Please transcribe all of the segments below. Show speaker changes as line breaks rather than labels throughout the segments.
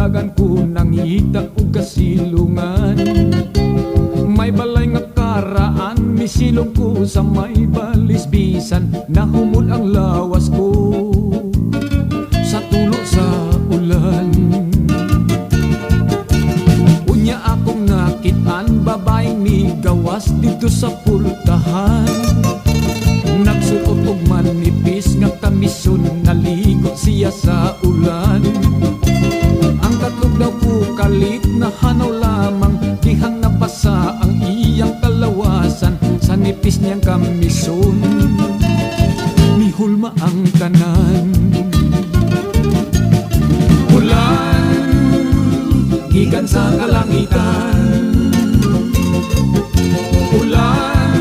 dagan ko nangita o kasilungan. May balay nga karaan, misilong ko sa may balisbisan. Nahumod ang lawas ko sa tulo sa ulan. Unya akong nakitaan, babaeng ni gawas dito sa pultahan. Nagsuot og manipis nga kamisyon, naligo siya sa ulan. Ang katlog daw ko kalit na hanaw lamang, dihang nabasa ang iyang kalawasan sa nipis niyang kamisyon. Mihulma ang tanan. Ulan, gikan sa kalangitan. Ulan,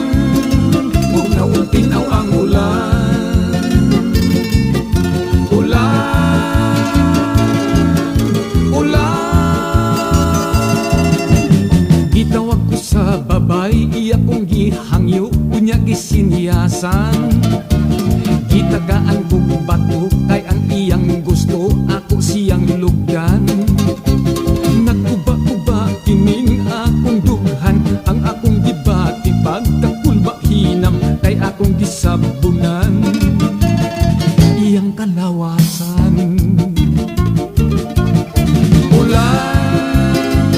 tinaw ang ulan. Gitawag ko sa babay, iya kong gihangyo, unya gisinyasan. Gitagaan ko batok, kay ang iyang gusto, ako siyang lugdan. Nagkuba-kuba kining akong dughan, ang akong gibati pagkakulba hinam, kay akong gisabunan iyang kalawasan. Ulan,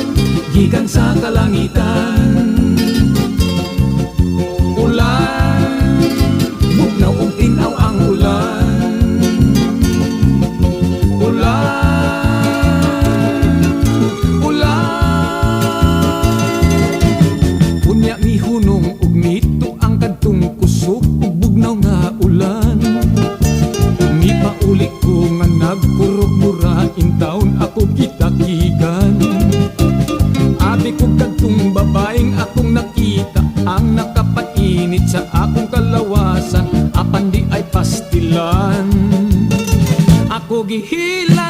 gikan sa kalangitan. Ulan, bugnaw og tinaw ang ulan. Unya mihunong og mito ang kadtong kusog ug bugnaw nga ulan. Ni paulik ko nga nagkurog murain taon ako kitakigan. Abi ko kadtong babaeng akong nakita, ang nakapainit sa akong kalawasan, apan di ay pastilan. Ako gihila